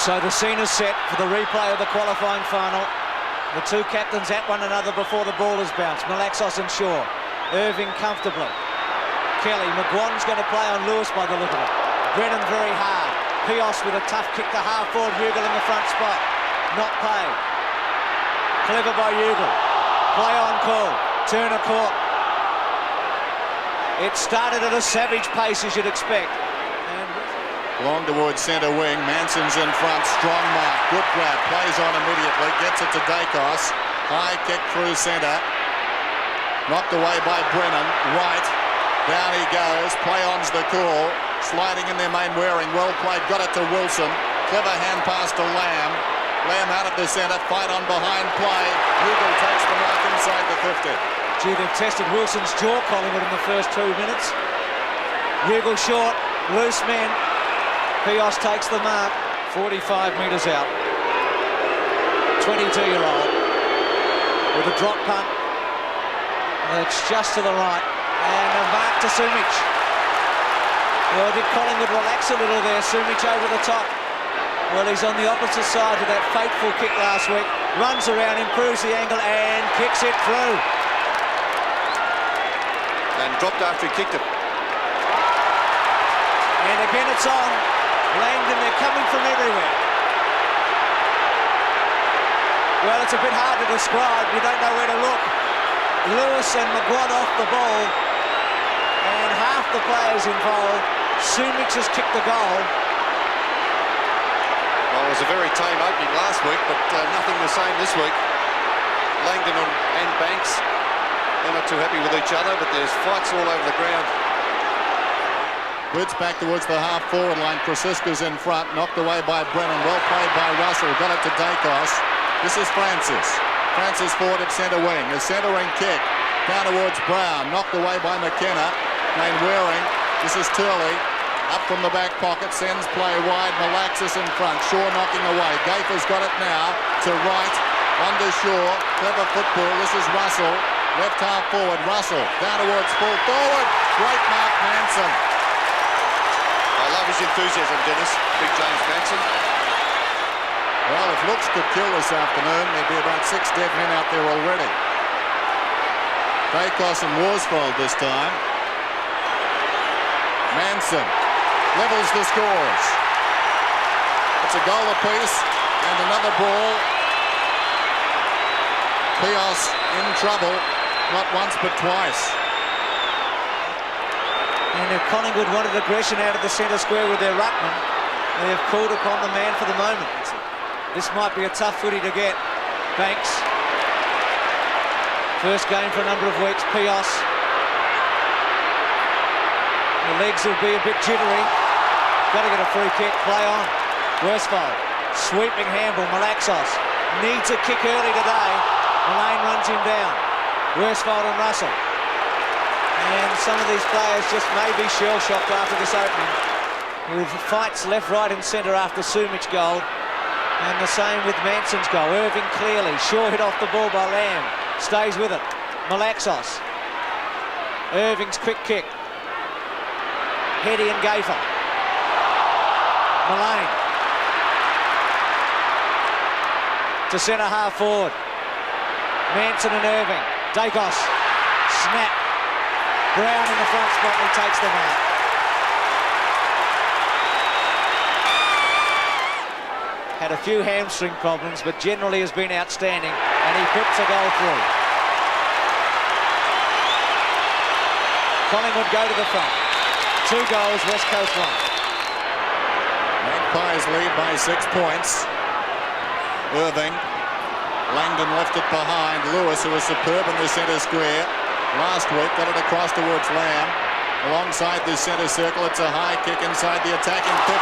So the scene is set for the replay of the qualifying final. The two captains at one another before the ball is bounced. Malaxos and Shaw. Irving comfortably. Kelly. McGuan's going to play on Lewis by the look of it. Brennan very hard. Pios with a tough kick to half forward. Ugle in the front spot. Not paid. Clever by Ugle. Play on call. Turner caught. It started at a savage pace, as you'd expect. Long towards centre wing, Manson's in front, strong mark, good grab, plays on immediately, gets it to Dacos, high kick through centre, knocked away by Brennan, right, down he goes, play on's the call, sliding in there Mainwaring, well played, got it to Wilson, clever hand pass to Lamb, Lamb out of the centre, fight on behind play, Ugle takes the mark inside the 50. Gee, they've tested Wilson's jaw, Collingwood, in the first 2 minutes. Ugle short, loose men. Pios takes the mark, 45 metres out. 22-year-old with a drop punt. It's just to the right. And a mark to Sumich. Well, did Collingwood relax a little there? Sumich over the top. Well, he's on the opposite side to that fateful kick last week. Runs around, improves the angle and kicks it through. And dropped after he kicked it. And again it's on. Langdon, they're coming from everywhere. Well, it's a bit hard to describe. You don't know where to look. Lewis and McGuan off the ball. And half the players involved. Sumich has kicked the goal. Well, it was a very tame opening last week, but nothing the same this week. Langdon and Banks, they're not too happy with each other, but there's fights all over the ground. Woods back towards the half-forward line. Krasiska's in front, knocked away by Brennan. Well played by Russell, got it to Dacos. This is Francis. Francis forward at centre wing. A centering kick down towards Brown, knocked away by McKenna. Mainwaring, this is Turley. Up from the back pocket, sends play wide. Malaxis in front, Shaw knocking away. Gaffer's got it now to right, under Shaw. Clever football, this is Russell. Left half forward, Russell down towards full forward. Great mark, Manson. I love his enthusiasm, Dennis. Big James Manson. Well, if looks could kill this afternoon, there'd be about 6 dead men out there already. Dacos and Worsfold this time. Manson levels the scores. It's a goal apiece and another ball. Pios in trouble, not once but twice. And if Collingwood wanted aggression out of the centre square with their ruckman, they have called upon the man for the moment. This might be a tough footy to get. Banks. First game for a number of weeks. Pios. The legs will be a bit jittery. Got to get a free kick. Play on. Worsfold. Sweeping handball. Malaxos needs a kick early today. Mullane runs him down. Worsfold and Russell. And some of these players just may be shell-shocked after this opening. With fights left, right and centre after Sumich goal. And the same with Manson's goal. Irving clearly. Shaw hit off the ball by Lamb. Stays with it. Malaxos. Irving's quick kick. Heady and Gaffer. Mullane. To centre half forward. Manson and Irving. Dacos. Snap. Brown in the front spot, he takes the mark. Had a few hamstring problems, but generally has been outstanding, and he puts a goal through. Collingwood go to the front. 2 goals, West Coast 1. Magpies lead by 6 points. Irving. Langdon left it behind. Lewis, who was superb in the centre square last week, got it across towards Lamb. Alongside the centre circle, it's a high kick inside the attacking 50.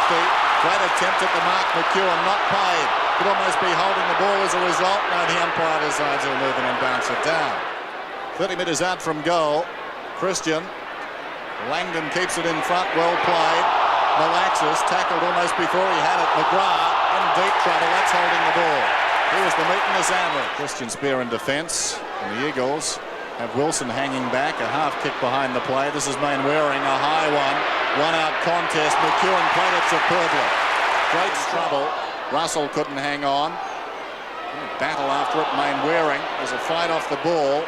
Great attempt at the mark, McEwen not paid. Could almost be holding the ball as a result. Now the umpire decides he'll move in and bounce it down. 30 metres out from goal. Christian. Langdon keeps it in front, well played. Malaxis tackled almost before he had it. McGrath in deep trouble, that's holding the ball. Here's the meat and the sandwich. Christian Spear in defence, and the Eagles have Wilson hanging back, a half kick behind the play. This is Mainwaring, a high one. 1-out contest. McEwen played it superbly. Great trouble. Russell couldn't hang on. Battle after it, Mainwaring. There's a fight off the ball,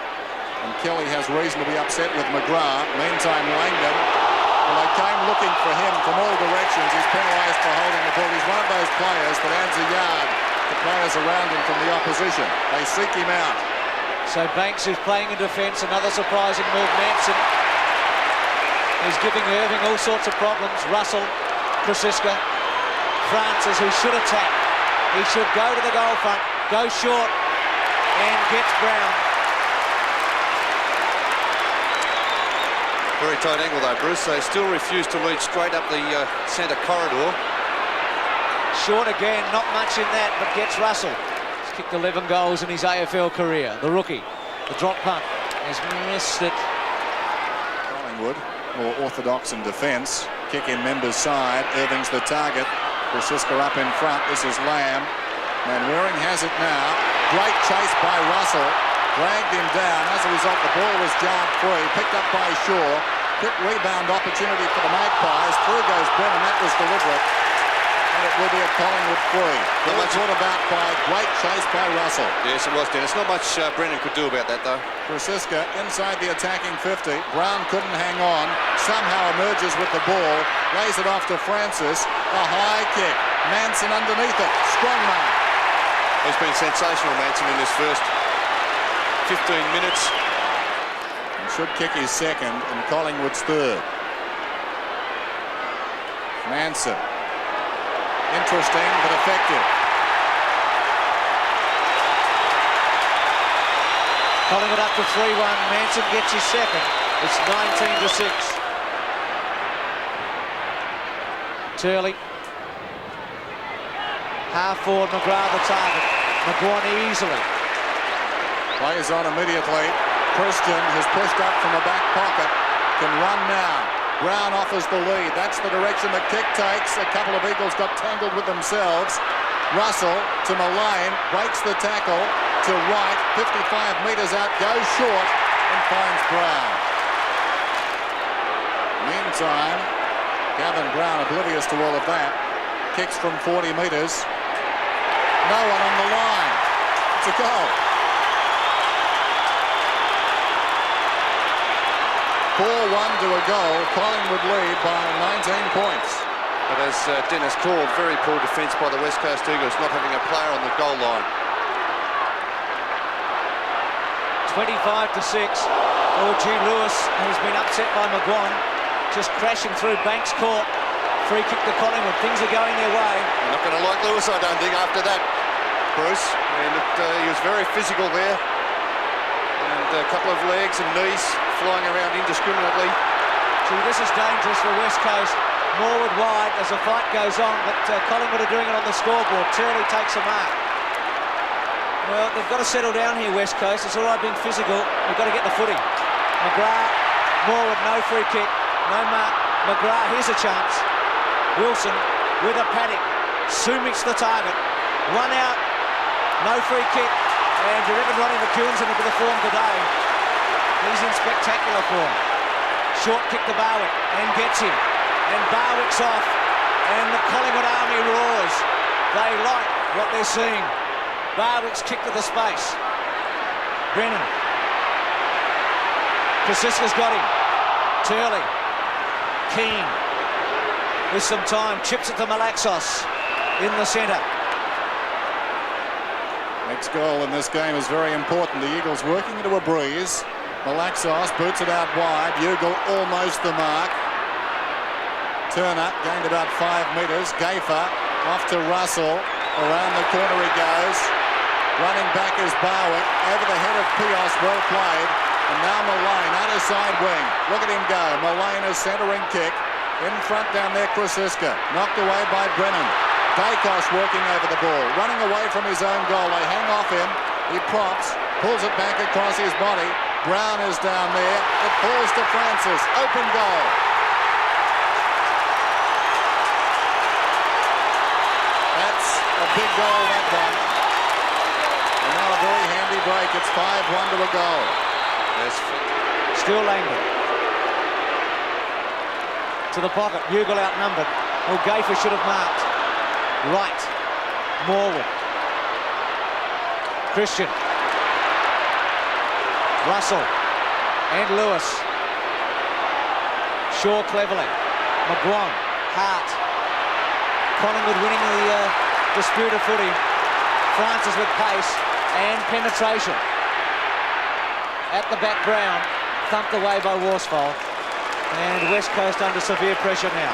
and Kelly has reason to be upset with McGrath. Meantime, Langdon, well, they came looking for him from all directions. He's penalised for holding the ball. He's one of those players that adds a yard to players around him from the opposition. They seek him out. So Banks, who's playing in defence, another surprising move. Manson is giving Irving all sorts of problems. Russell, Krasiska, Francis, who should attack. He should go to the goal front, go short, and gets Brown. Very tight angle though, Bruce. They still refuse to lead straight up the centre corridor. Short again, not much in that, but gets Russell. He's kicked 11 goals in his AFL career. The rookie, the drop punt, has missed it. Collingwood, more orthodox in defence. Kick in Members' side. Irving's the target. Krasiska up in front. This is Lamb. Mainwaring has it now. Great chase by Russell. Dragged him down. As a result, the ball was jarred free. Picked up by Shaw. Quick rebound opportunity for the Magpies. Through goes Brennan. That was deliberate. And it will be a Collingwood free. Well, that's brought about by great chase by Russell. Yes, it was, Dennis. Not much Brennan could do about that, though. Krasiska inside the attacking 50. Brown couldn't hang on. Somehow emerges with the ball. Lays it off to Francis. A high kick. Manson underneath it. Strong man. He's been sensational, Manson, in this first 15 minutes. And should kick his second and Collingwood's third. Manson. Interesting but effective. Collingwood up to 3-1. Manson gets his second. It's 19-6. Turley. Half forward, McGrath the target. McAvaney easily. Plays on immediately. Christian has pushed up from the back pocket. Can run now. Brown offers the lead. That's the direction the kick takes. A couple of Eagles got tangled with themselves. Russell to Mullane. Breaks the tackle to right. 55 metres out. Goes short and finds Brown. Meantime, Gavin Brown oblivious to all of that. Kicks from 40 metres. No one on the line. It's a goal. 4-1 to a goal. Collingwood lead by 19 points. But as Dennis called, very poor defence by the West Coast Eagles, not having a player on the goal line. 25-6. G. Lewis has been upset by McGuan. Just crashing through Banks' court. Free kick to Collingwood. Things are going their way. You're not going to like Lewis, I don't think, after that, Bruce. And he was very physical there. And a couple of legs and knees flying around indiscriminately. Gee, this is dangerous for West Coast. Morwood wide as the fight goes on, but Collingwood are doing it on the scoreboard. Turley takes a mark. Well, they've got to settle down here, West Coast. It's all right being physical. We've got to get the footing. McGrath, Morwood, no free kick, no mark. McGrath, here's a chance. Wilson with a paddock. Sumic's the target. One out, no free kick. And you reckon Ronnie McEwen's in a bit of form today. He's in spectacular form. Short kick to Barwick and gets him. And Barwick's off. And the Collingwood army roars. They like what they're seeing. Barwick's kick to the space. Brennan. Krasiska's got him. Turley. Keane. With some time. Chips it to Malaxos in the centre. Next goal in this game is very important. The Eagles working into a breeze. Malaxos boots it out wide. Ugle almost the mark. Turner gained about 5 metres. Gaffer off to Russell. Around the corner he goes. Running back is Barwick. Over the head of Pios. Well played. And now Mullane, outer side wing. Look at him go. Mullane is centering kick. In front down there, Krasiska. Knocked away by Brennan. Dacos working over the ball, running away from his own goal. They hang off him. He props, pulls it back across his body. Brown is down there. It falls to Francis. Open goal. That's a big goal, that one. And now a very handy break. It's 5-1 to a goal. Yes. Still Langdon. To the pocket. Ugle outnumbered. Well, Gaffer should have marked. Right. Morwood. Christian. Russell. And Lewis. Shaw cleverly. McGuan. Hart. Collingwood winning the dispute of footy. Francis with pace and penetration. At the back, Brown. Thumped away by Worsfold. And West Coast under severe pressure now.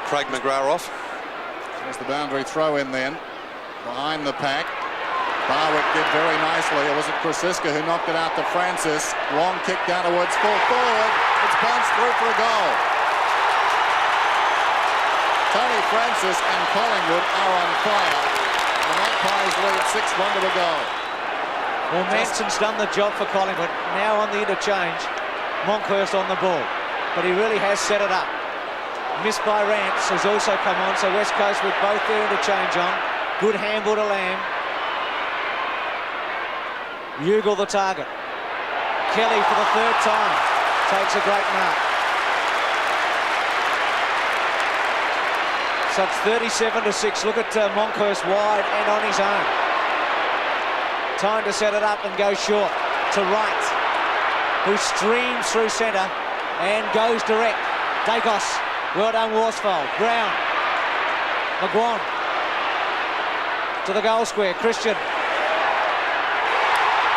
Craig McGrath off. There's the boundary throw in then. Behind the pack. Barwick did very nicely. Or was it Krasiska who knocked it out to Francis? Long kick down towards full forward. It's bounced through for a goal. Tony Francis and Collingwood are on fire. The Magpies lead 6-1 to a goal. Well, Manson's done the job for Collingwood. Now on the interchange, Monkhorst on the ball. But he really has set it up. Missed by Rance has also come on, so West Coast with both their interchange on. Good handball to Lamb. Ugle the target. Kelly for the third time takes a great mark. So it's 37-6. Look at Monkhorst wide and on his own. Time to set it up and go short to Wright, who streams through centre and goes direct. Dacos, well done Worsfold. Brown, McGuan to the goal square. Christian.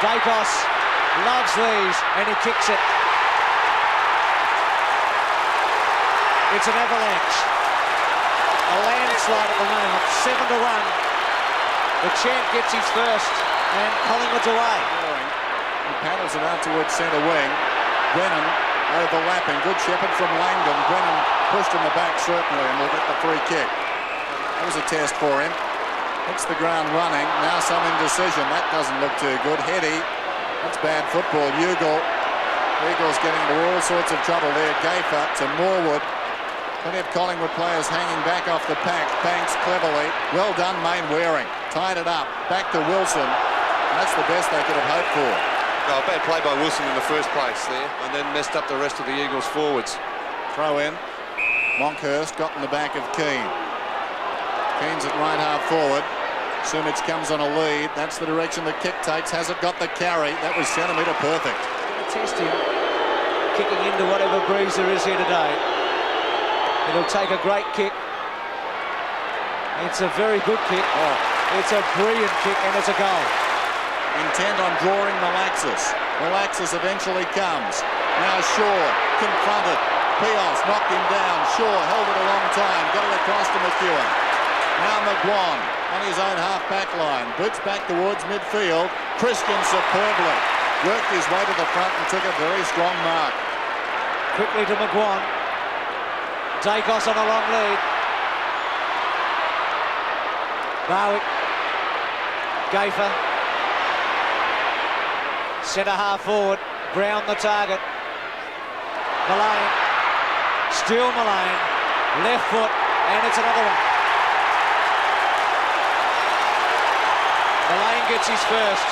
Dacos loves these and he kicks it. It's an avalanche. A landslide at the moment, 7-1. The champ gets his first and Collingwood's away. He paddles it out towards centre wing. Brennan overlapping. Good shepherd from Langdon. Brennan pushed in the back certainly and will get the free kick. That was a test for him. Hits the ground running. Now some indecision. That doesn't look too good. Heady. That's bad football. Eagles getting into all sorts of trouble there. Gaffer to Morwood. Plenty of Collingwood players hanging back off the pack. Banks cleverly. Well done, Main Waring. Tied it up. Back to Wilson. That's the best they could have hoped for. Oh, bad play by Wilson in the first place there, and then messed up the rest of the Eagles forwards. Throw in. Monkhorst got in the back of Keane. Keane's at right half forward. Sumich comes on a lead. That's the direction the kick takes. Has it got the carry? That was centimetre perfect. Going to test him. Kicking into whatever breeze there is here today. It'll take a great kick. It's a very good kick. Oh, it's a brilliant kick and it's a goal. Intent on drawing Malaxis. Malaxis eventually comes. Now Shaw confronted. Pios knocked him down. Shaw held it a long time. Got it across to McEwen. Now McGuan on his own half-back line. Boots back towards midfield. Christian superbly worked his way to the front and took a very strong mark. Quickly to McGuan. Dacos on a long lead. Barwick. Gaffer. Centre half forward. Brown the target. Mullane. Still Mullane. Left foot. And it's another one. Mullane gets his first.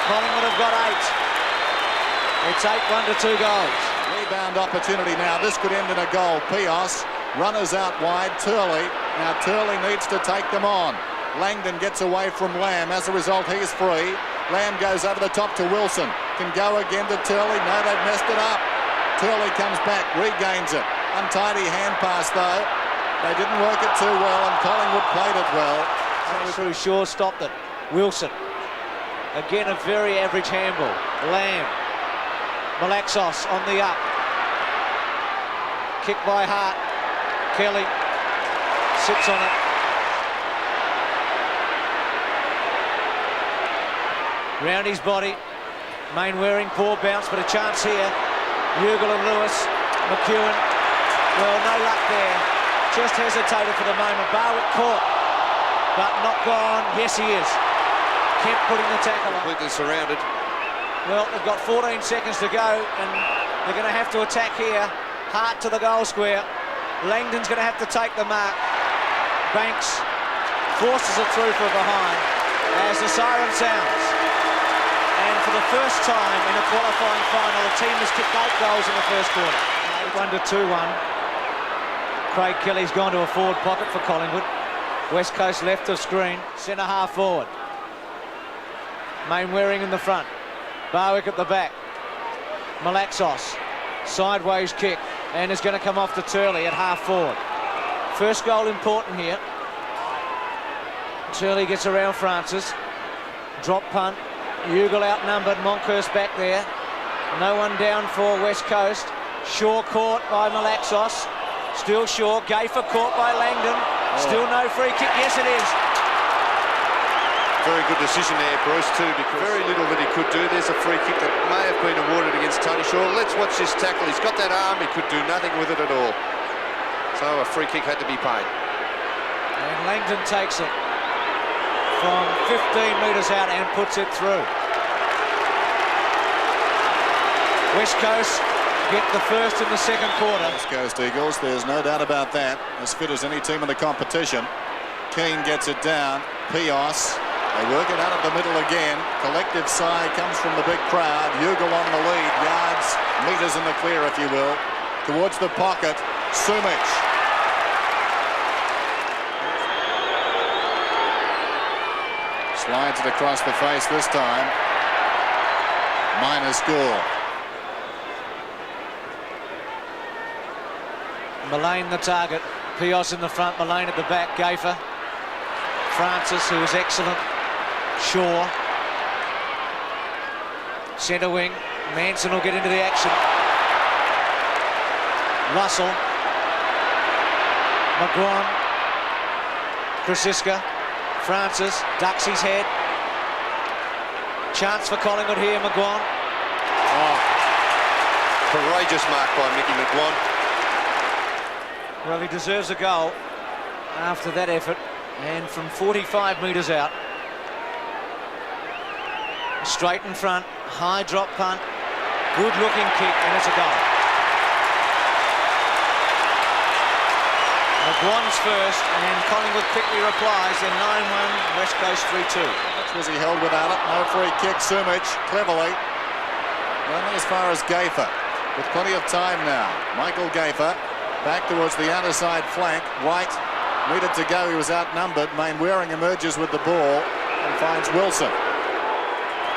Collingwood have got 8. It's 8-1 to 2 goals. Rebound opportunity now. This could end in a goal. Pios, runners out wide. Turley. Now Turley needs to take them on. Langdon gets away from Lamb. As a result, he's free. Lamb goes over the top to Wilson. Can go again to Turley. No, they've messed it up. Turley comes back, regains it. Untidy hand pass, though. They didn't work it too well, and Collingwood played it well. Through Shaw stopped it. Wilson. Again, a very average handball. Lamb. Malaxos on the up. Kick by Hart. Kelly sits on it. Round his body. Main Waring, poor bounce, but a chance here. Ugle and Lewis. McEwen. Well, no luck there. Just hesitated for the moment. Barwick caught, but not gone. Yes, he is. Kemp putting the tackle on. Completely surrounded. Well, they've got 14 seconds to go, and they're going to have to attack here. Hart to the goal square. Langdon's going to have to take the mark. Banks forces it through from behind as the siren sounds. And for the first time in a qualifying final, the team has kicked 8 goals in the first quarter. 8-1 to 2-1. Craig Kelly's gone to a forward pocket for Collingwood. West Coast left of screen, centre half forward. Mainwaring in the front. Barwick at the back. Malaxos, sideways kick, and is going to come off to Turley at half forward. First goal important here. Turley gets around Francis. Drop punt. Ugle outnumbered. Monkhurst back there. No one down for West Coast. Shaw caught by Malaxos. Still Shaw. Gayfer caught by Langdon. Still no free kick. Yes, it is. Very good decision there, Bruce, too, because very little that he could do. There's a free kick that may have been awarded against Tony Shaw. Let's watch this tackle. He's got that arm. He could do nothing with it at all. So a free kick had to be paid. And Langdon takes it from 15 metres out and puts it through. West Coast get the first in the second quarter. West Coast Eagles, there's no doubt about that. As fit as any team in the competition. Keane gets it down. Pios. They work it out of the middle again. Collective sigh comes from the big crowd. Ugle on the lead. Yards, metres in the clear, if you will. Towards the pocket. Sumich. Slides it across the face this time. Minor score. Mullane the target. Pios in the front. Mullane at the back. Gayfer. Francis, who was excellent. Shaw. Centre wing. Manson will get into the action. Russell. McGuan. Krasiska. Francis ducks his head. Chance for Collingwood here, McGuan. Courageous mark by Mickey McGuan. Well, he deserves a goal after that effort. And from 45 metres out. Straight in front. High drop punt. Good looking kick, and it's a goal. McGuan's first, and Collingwood quickly replies. Then 9-1, West Coast 3-2. Was he held without it? No free kick. Sumich cleverly running as far as Gayfer with plenty of time now. Michael Gayfer back towards the outer side flank. White needed to go. He was outnumbered. Mainwaring emerges with the ball and finds Wilson.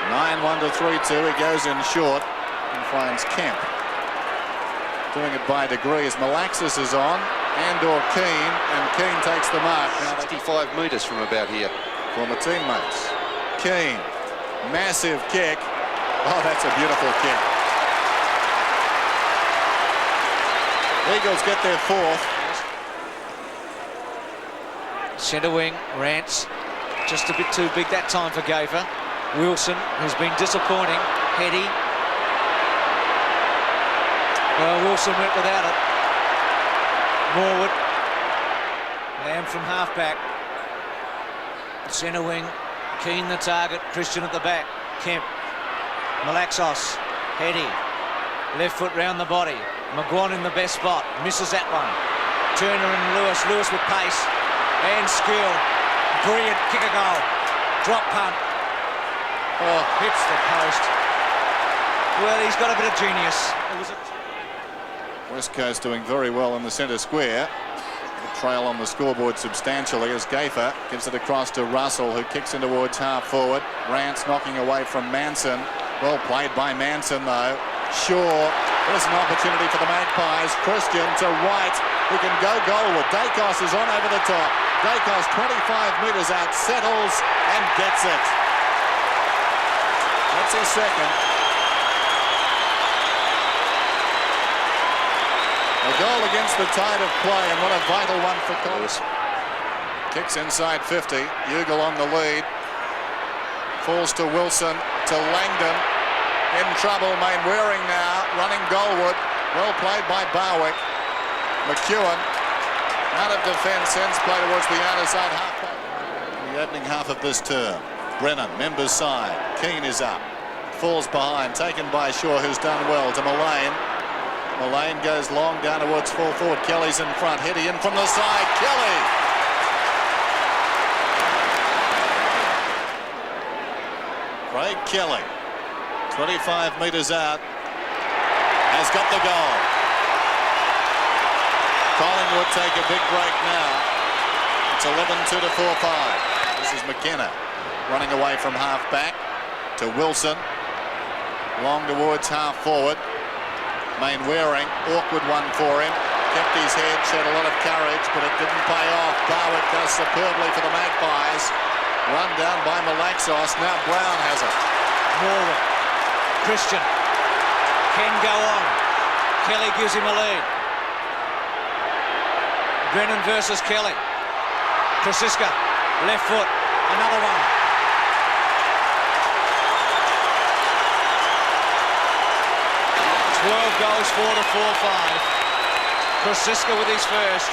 9-1 to 3-2. He goes in short and finds Kemp. Doing it by degrees. Malaxis is on. And/or Keane, and Keane takes the mark. Now 65 metres from about here. Former teammates. Keane, massive kick. Oh, that's a beautiful kick. Eagles get their fourth. Centre wing, Rance, just a bit too big that time for Gayfer. Wilson, who's been disappointing. Heady. Well, Wilson went without it. Morwood. Lamb from half-back. Centre wing. Keane the target. Christian at the back. Kemp. Malaxos. Heady. Left foot round the body. McGuan in the best spot. Misses that one. Turner and Lewis. Lewis with pace and skill. Brilliant kick a goal. Drop punt. Oh, hits the post. Well, he's got a bit of genius. It was a West Coast doing very well in the centre square. The trail on the scoreboard substantially as Gayfer gives it across to Russell, who kicks in towards half forward. Rance knocking away from Manson. Well played by Manson though. Shaw. There's an opportunity for the Magpies. Christian to White, who can go goalward. Dacos is on over the top. Dacos 25 metres out, settles and gets it. That's his second. A goal against the tide of play, and what a vital one for Collingwood. Kicks inside 50. Ugle on the lead. Falls to Wilson, to Langdon. In trouble, Mainwaring now, running goalward. Well played by Barwick. McEwen out of defence, sends play towards the outer side half. The opening half of this term. Brennan, members side. Keane is up. Falls behind, taken by Shaw, who's done well, to Mullane. Mullane goes long down towards full forward. Kelly's in front. Heady in from the side. Kelly! Craig Kelly, 25 metres out, has got the goal. Collingwood take a big break now. It's 11-2 to 4-5. This is McKenna running away from half-back to Wilson. Long towards half-forward. Mainwaring, awkward one for him. Kept his head, showed a lot of courage, but it didn't pay off. Barwick does superbly for the Magpies. Run down by Malaxos. Now Brown has it. Morgan. Christian. Can go on. Kelly gives him a lead. Brennan versus Kelly. Krasiska. Left foot. Another one. Goes 4-4-5. Krasiska with his first.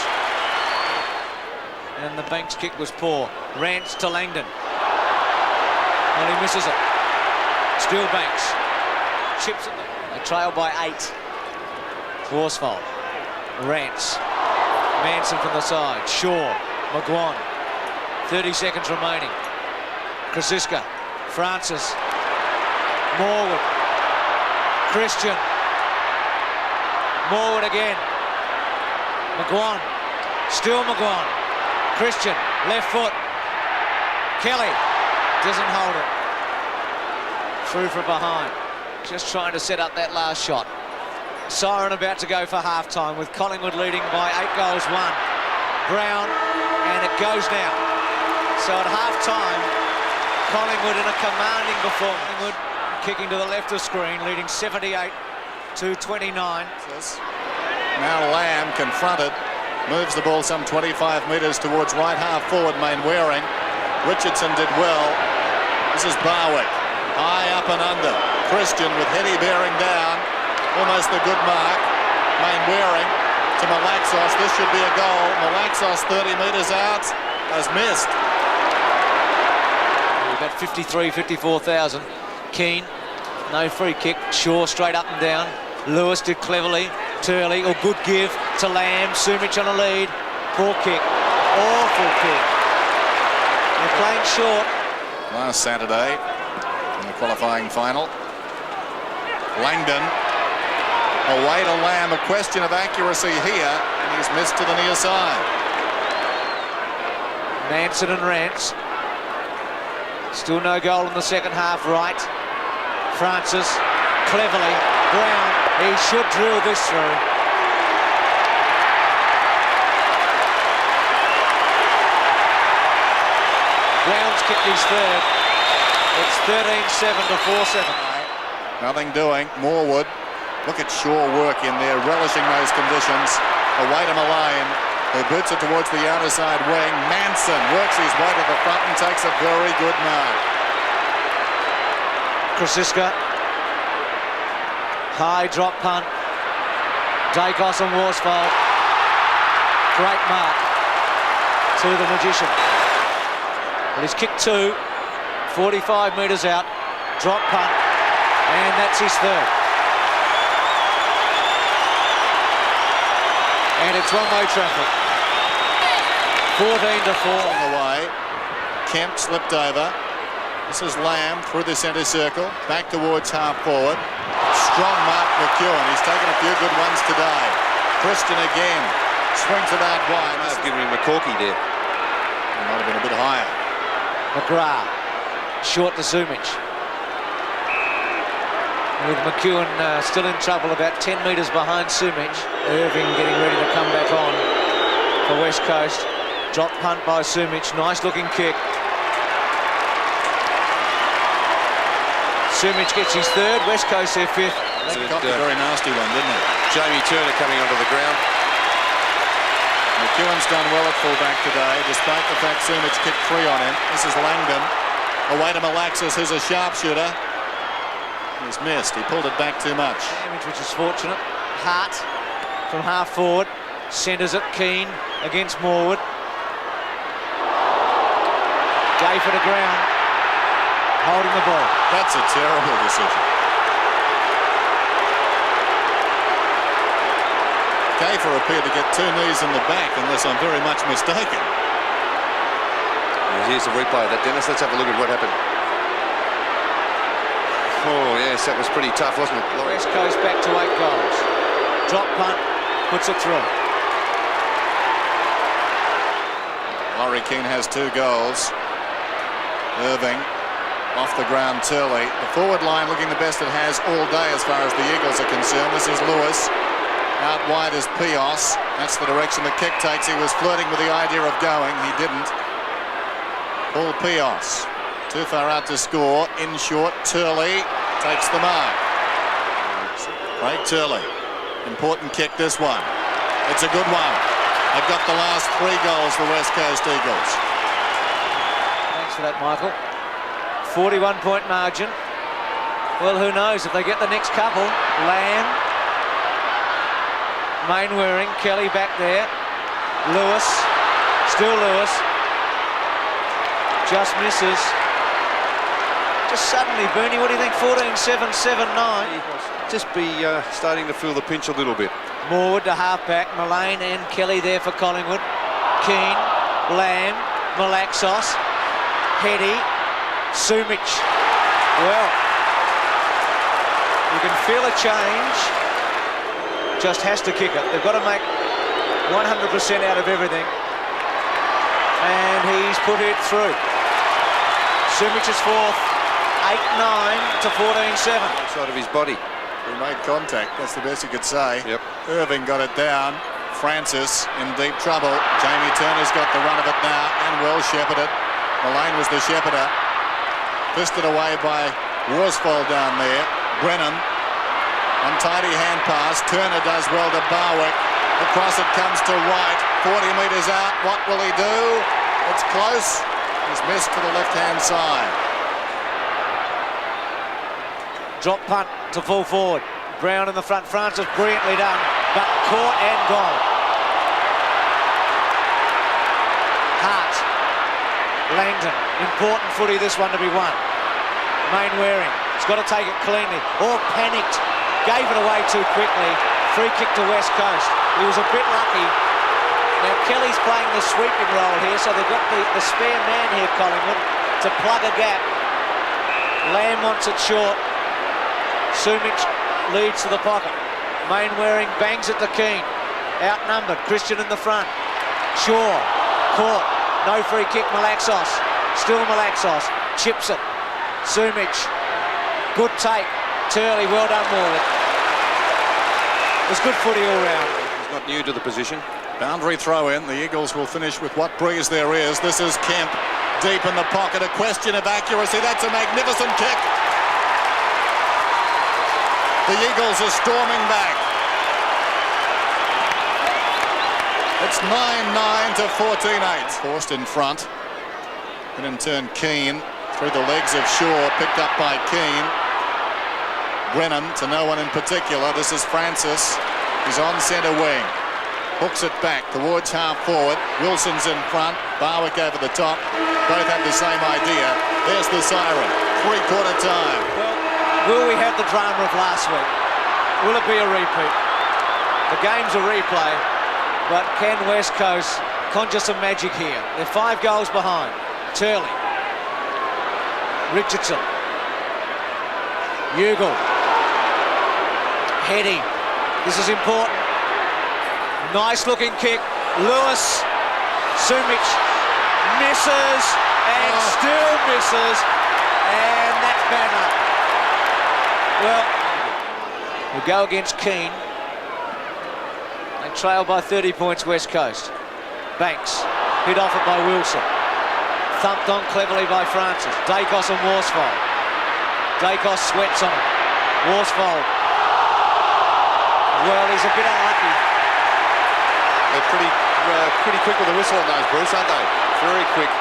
And the Banks kick was poor. Rance to Langdon. Well, he misses it. Still Banks. Chips it. They trail by 8. Worsfold. Rance. Manson from the side. Shaw. McGuan. 30 seconds remaining. Krasiska. Francis. Morwood. Christian. Morwood again. McGuan. Still McGuan. Christian. Left foot. Kelly. Doesn't hold it. Through from behind. Just trying to set up that last shot. Siren about to go for half-time with Collingwood leading by 8-1. Brown. And it goes now. So at half-time, Collingwood in a commanding performance. Collingwood kicking to the left of screen, leading 78-29. Now Lamb confronted, moves the ball some 25 metres towards right half forward. Mainwaring. Richardson did well. This is Barwick, high up and under. Christian with Heady bearing down, almost a good mark. Mainwaring to Malaxos. This should be a goal. Malaxos 30 metres out, has missed. About 54,000. Keane. No free kick. Shaw straight up and down. Lewis did cleverly. Turley, or good give to Lamb. Sumich on a lead. Poor kick. Awful kick. They're playing short. Last Saturday in the qualifying final. Langdon away to Lamb. A question of accuracy here, and he's missed to the near side. Manson and Rance. Still no goal in the second half. Right. Francis. Cleverly. Brown. He should drill this through. Brown's kicked his third. It's 13-7 to 4-7. Nothing doing. Morwood. Look at Shaw work in there, relishing those conditions. Away to Mullane, who boots it towards the outer side wing. Manson works his way to the front and takes a very good mark. Krasiska. High drop punt. Dacos and Worsfold. Great mark to the Magician. Well, he's kicked 2, 45 metres out. Drop punt. And that's his third. And it's one-way traffic. 14-4 on the way. Kemp slipped over. This is Lamb through the centre circle. Back towards half forward. Strong mark McEwen. He's taken a few good ones today. Christian again. Swings it out wide. I've given him a corky there. He might have been a bit higher. McGrath. Short to Sumich. With McEwen still in trouble, about 10 metres behind Sumich. Irving getting ready to come back on for West Coast. Drop punt by Sumich. Nice looking kick. Sumich gets his third. West Coast their fifth. He got a very nasty one, didn't he? Jamie Turner coming onto the ground. McEwen's done well at fullback today, despite the fact Sumich kicked 3 on him. This is Langdon. Away to Malaxis, who's a sharpshooter. He's missed. He pulled it back too much. Damage, which is fortunate. Hart from half forward. Centres it. Keane against Morwood. Gay for the ground. Holding the ball. That's a terrible decision. Gayfer appeared to get 2 knees in the back, unless I'm very much mistaken. Here's a replay of that, Dennis. Let's have a look at what happened. Oh, yes, that was pretty tough, wasn't it? West Coast back to 8 goals. Drop punt, puts it through. Laurie Keane has 2 goals. Irving off the ground, Turley. The forward line looking the best it has all day as far as the Eagles are concerned. This is Lewis. Out wide is Pios. That's the direction the kick takes. He was flirting with the idea of going. He didn't. Paul Pios. Too far out to score. In short, Turley takes the mark. Craig Turley. Important kick, this one. It's a good one. They've got the last 3 goals, the West Coast Eagles. Thanks for that, Michael. 41-point margin. Well, who knows if they get the next couple. Lamb, Mainwaring, Kelly back there. Lewis, still Lewis. Just misses. Just suddenly, Bernie, what do you think? 14-7, 7-9. Just be starting to feel the pinch a little bit. Morwood to halfback, Mullane and Kelly there for Collingwood. Keane, Lamb, Malaxos, Hetty, Sumic. Well, you can feel a change. Just has to kick it. They've got to make 100% out of everything. And he's put it through. Sumic is fourth. 8-9 to 14-7. Outside of his body. He made contact, that's the best you could say. Yep. Irving got it down. Francis in deep trouble. Jamie Turner's got the run of it now and well shepherded. Mullane was the shepherder. Fisted away by Worsfold down there. Brennan. Untidy hand pass. Turner does well to Barwick. Across it comes to White. 40 metres out. What will he do? It's close. He's missed to the left-hand side. Drop punt to full forward. Brown in the front. Francis brilliantly done, but caught and gone. Hart. Langdon. Important footy this one to be won. Mainwaring. He's got to take it cleanly. Or panicked. Gave it away too quickly. Free kick to West Coast. He was a bit lucky. Now Kelly's playing the sweeping role here, so they've got the spare man here, Collingwood, to plug a gap. Lamb wants it short. Sumic leads to the pocket. Mainwaring bangs it to Keane. Outnumbered. Christian in the front. Shaw. Caught. No free kick. Malaxos. Still Malaxos. Chips it. Sumic. Good take. Turley. Well done, Morwood. It was good footy all round. He's not new to the position. Boundary throw in. The Eagles will finish with what breeze there is. This is Kemp. Deep in the pocket. A question of accuracy. That's a magnificent kick. The Eagles are storming back. It's 9-9 to 14-8. Forced in front. And in turn Keane through the legs of Shaw. Picked up by Keane. Brennan to no one in particular. This is Francis. He's on centre wing. Hooks it back towards half forward. Wilson's in front. Barwick over the top. Both have the same idea. There's the siren. 3/4 time. Will we have the drama of last week? Will it be a repeat? The game's a replay, but can West Coast conjure some magic here? They're 5 goals behind. Turley. Richardson. Ugle. Hetty. This is important. Nice looking kick. Lewis. Sumic. Misses. And still misses. And that's bad luck. Well, we'll go against Keane. They trail by 30 points, West Coast. Banks, hit off it by Wilson. Thumped on cleverly by Francis. Dacos and Worsfold. Dacos sweats on it. Worsfold. Well, he's a bit unlucky. They're pretty quick with the whistle on those, Bruce, aren't they? Very quick.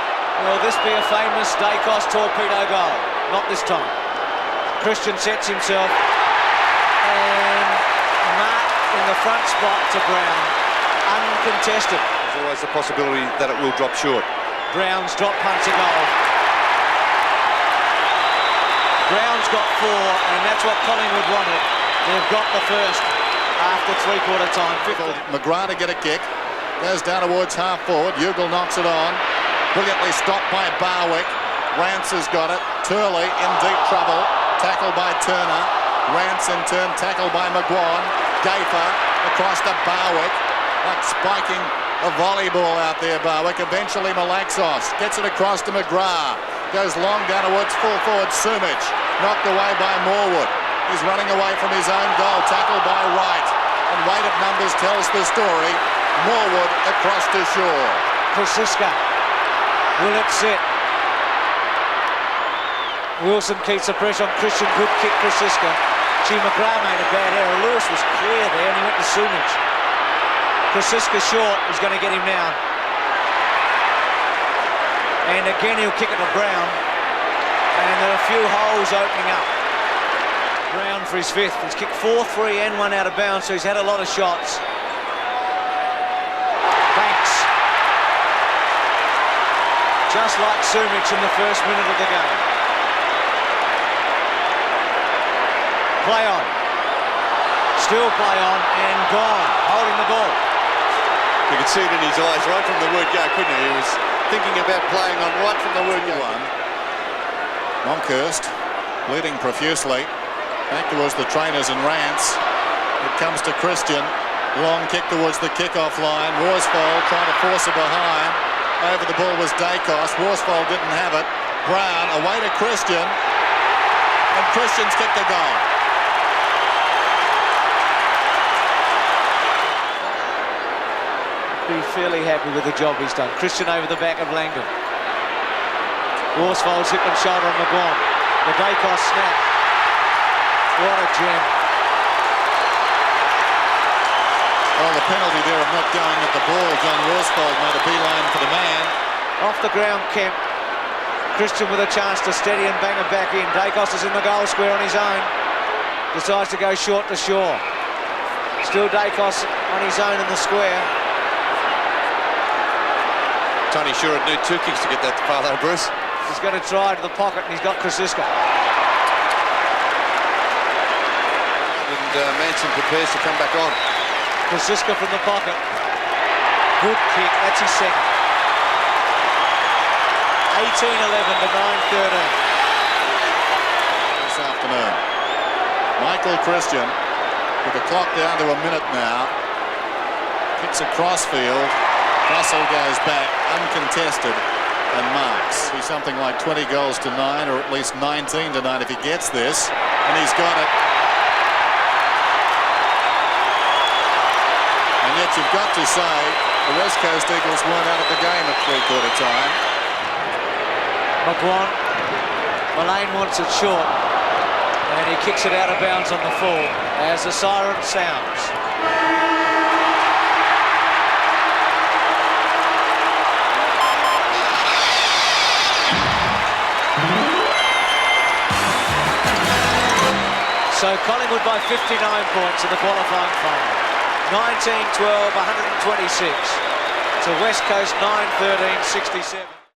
Will this be a famous Dacos torpedo goal? Not this time. Christian sets himself, and Mark in the front spot to Brown, uncontested. There's always the possibility that it will drop short. Brown's drop punts a goal. Brown's got 4, and that's what Collingwood wanted. They've got the first after 3/4 time. McGrath to get a kick. Goes down towards half forward. Ugle knocks it on. Brilliantly stopped by Barwick. Rance has got it. Turley in deep trouble. Tackled by Turner. Rance in turn tackled by McGuan. Gafer across to Barwick. Like spiking A volleyball out there, Barwick. Eventually Malaxos gets it across to McGrath. Goes long down towards full forward Sumich. Knocked away by Morwood. He's running away from his own goal. Tackled by Wright. And weight of numbers tells the story. Morwood across to Shaw. Krasiska. Will it sit? Wilson keeps the pressure on Christian. Good kick, Krasiska. Gee, McGrath made a bad error. Lewis was clear there and he went to Sumich. Krasiska short. He's going to get him now. And again he'll kick it to Brown. And there are a few holes opening up. Brown for his fifth. He's kicked 4, 3 and 1 out of bounds, so he's had a lot of shots. Banks. Just like Sumich in the first minute of the game. Play on. Still play on and gone. Holding the ball. You could see it in his eyes right from the word go, couldn't he? He was thinking about playing on right from the word go. Monkhurst bleeding profusely. Back towards the trainers and Rance. It comes to Christian. Long kick towards the kick-off line. Worsfold trying to force it behind. Over the ball was Dacos. Worsfold didn't have it. Brown away to Christian. And Christian's kicked a goal. Be fairly happy with the job he's done. Christian over the back of Langdon. Worsfold's hip and shoulder on McGawan. The Dacos snap. What a gem. Well, the penalty there of not going at the ball. John Worsfold made a beeline for the man. Off the ground, Kemp. Christian with a chance to steady and bang it back in. Dacos is in the goal square on his own. Decides to go short to Shaw. Still Dacos on his own in the square. Tony sure would need 2 kicks to get that far though, Bruce. He's going to try to the pocket and he's got Krasiska. And Manson prepares to come back on. Krasiska from the pocket. Good kick, that's his second. 18-11 to 9-13. This afternoon. Michael Christian, with the clock down to a minute now, kicks across field. Russell goes back, uncontested, and marks. Be something like 20 goals to 9, or at least 19 to 9 if he gets this, and he's got it. And yet you've got to say the West Coast Eagles weren't out of the game at three-quarter time. McGawan. Mullane wants it short, and he kicks it out of bounds on the full as the siren sounds. So Collingwood by 59 points in the qualifying final. 19-12, 126. To West Coast 9-13, 67.